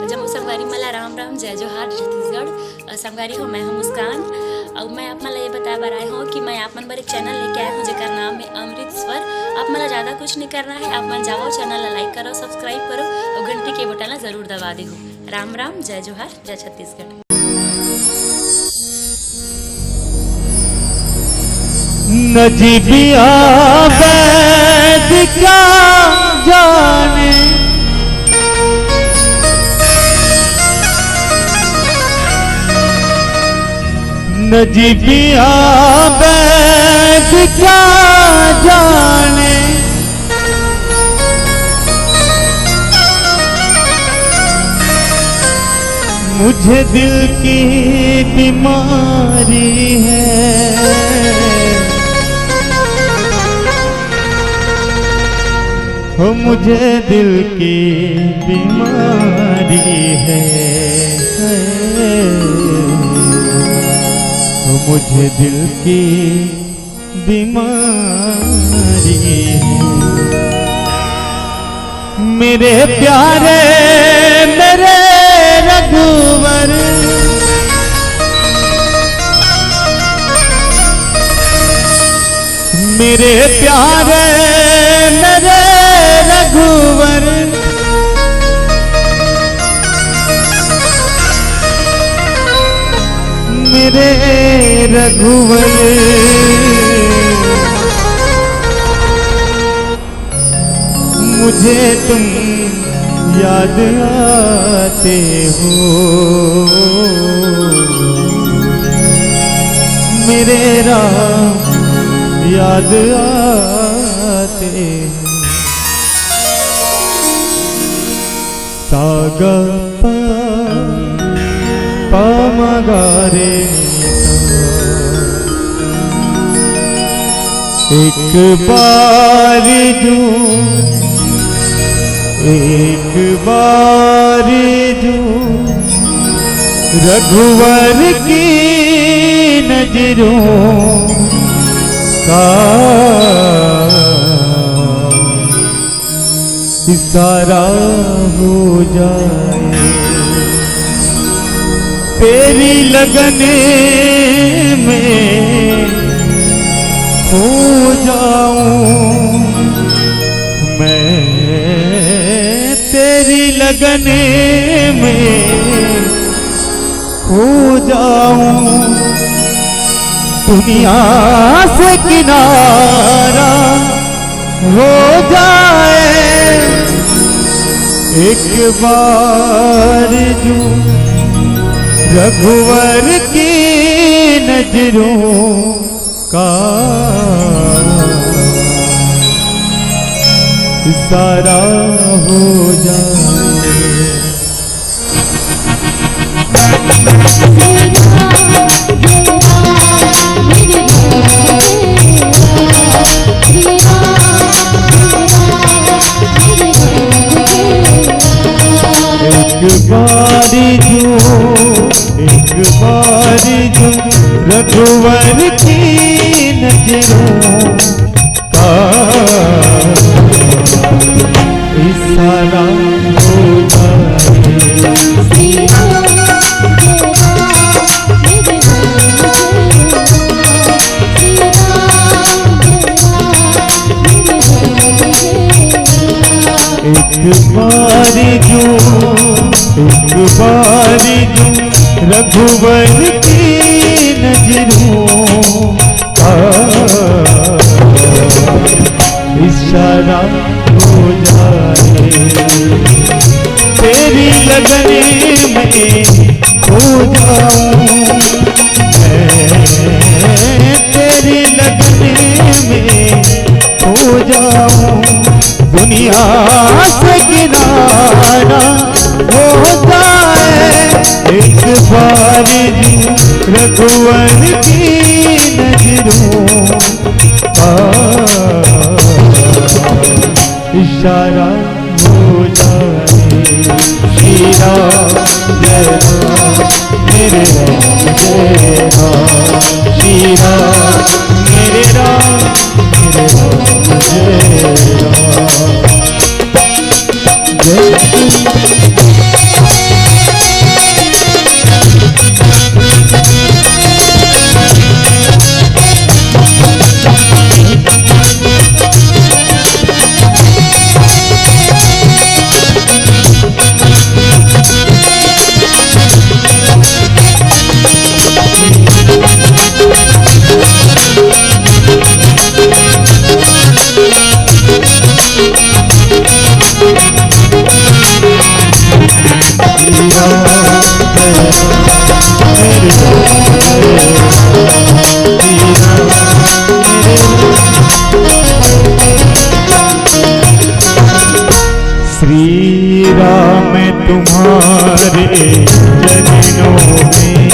जम्मू संगवारी मला राम राम जय जोहार छत्तीसगढ़ संगवारी हो। मैं हूँ मुस्कान और मैं आप मला ये बताया बर आए हूँ कि मैं आप मन बर एक चैनल लेके आया हूँ जेकर नाम है अमृत स्वर। आप मला ज़्यादा कुछ नहीं करना है, आप मन जाओ चैनल ला लाइक करो, सब्सक्राइब करो और घंटी के बटन ला जरूर दबा दे हो। राम राम जय जोहार जय छत्तीसगढ़। नजीबिया वैद क्या जाने, नजीबिया वैद क्या जाने, मुझे दिल की बीमारी है, हो मुझे दिल की बीमारी है, हो मुझे दिल की बीमारी है। मेरे प्यारे मेरे रघुवर, मेरे प्यारे मेरे रघुवर, मेरे रघुवर, मुझे तुम याद आते हो, मेरे राम याद आते हो। सागा पा मगा रे, एक बार जो, एक बार जो रघुवर की नजरों का इशारा हो जाए, तेरी लगन में हो जाऊं मैं, तेरी लगन में हो जाऊं, दुनिया से किनारा हो जाए, एक बार जो रघुवर की नजरों का इशारा हो जाए। एक बारी जो, एक बारी जो रघुवर की नजरों का इशारा हो जाए, एक बारी जो, एक बारी जो रघुवर की नजरों का इशारा हो जाए, तेरी लगन में हो जाऊं मैं, तेरी लगन में हो जाऊं, दुनिया से किनारा हो जाए, एक बार रघुवर की नजरों का इशारा हो जाए। श्री राम जय राम मेरे राम जय राम, श्री राम मेरे राम मेरे राम जय राम। तुम्हारे चरणों में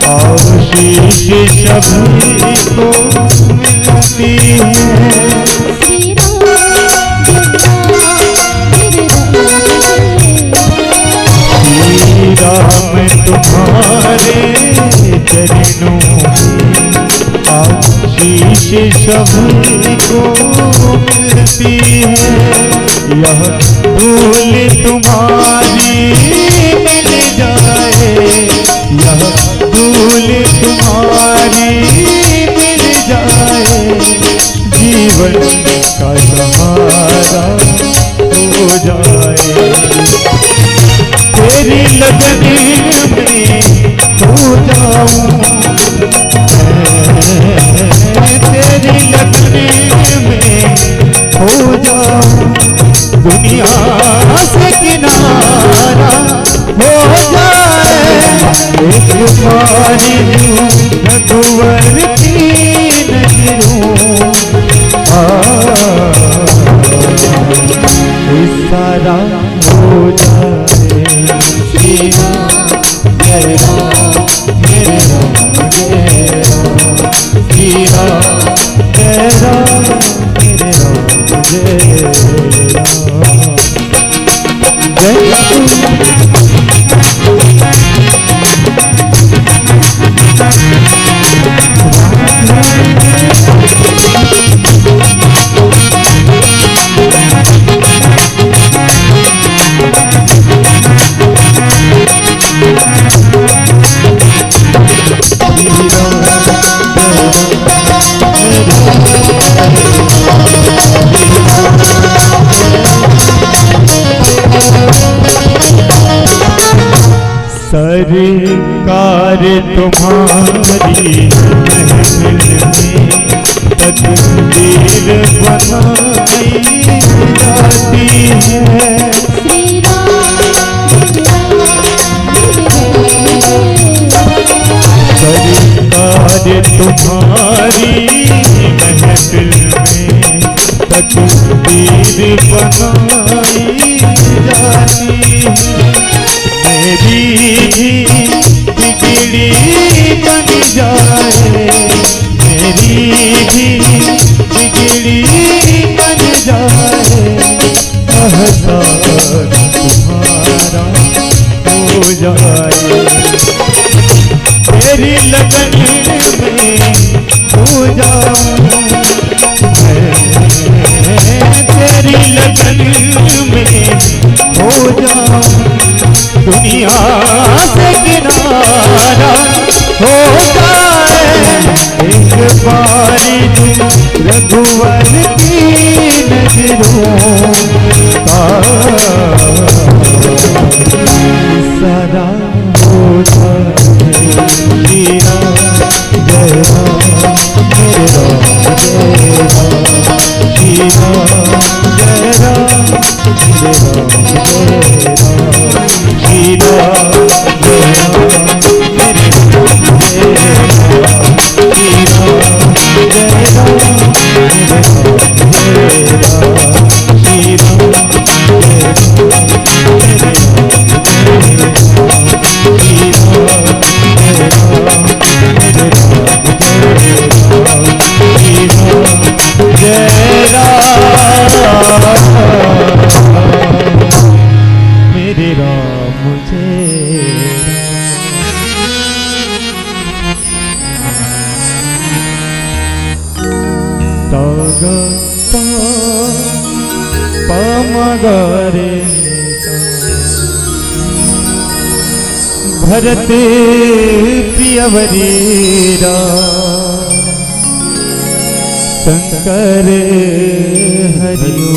और शीश सभी को मिलती है। श्री राम तुम्हारे चरणों में आशीष सभी को मिलती है। यह भूल तुम्हारी मिल जाए, यह भूल तुम्हारी मिल जाए, जीवन का सहारा हो जाए। तेरी लगन में खो जाऊं, तेरी लगन में खो जाऊं, दुनिया से किनारा हो जाए। एक बारी रघुवर की नजरों सारा हो जाए। श्री राम जय राम जय राम जय राम, श्री राम जय राम जय राम जय राम जय राम। सरकार तुम्हारी महफिल में तकदीर बनाई जाती है। श्री राम सरकार तुम्हारी महफिल में तकदीर बनाई जाती है। मेरी बिगड़ी बन जाए, मेरी बिगड़ी बन जाए, एहसान तुम्हारा हो जाए। तेरी लगन में खो जाऊं, तेरी लगन में खो जाऊं, दुनिया से किनारा हो जाए। एक बारी रघुवर की नजरों सारा हो जाए। श्री राम जय राम जय राम जय राम, श्री राम जय राम जय राम जय राम, श्री राम जय राम जय राम जय राम, श्री राम जय राम जय राम जय राम, श्री राम जय राम जय राम जय राम, श्री राम जय राम जय राम जय राम, श्री राम जय राम मेरे राम जय राम। सा प म ग रे भरत प्रियवरीरा शंकर हरिओ।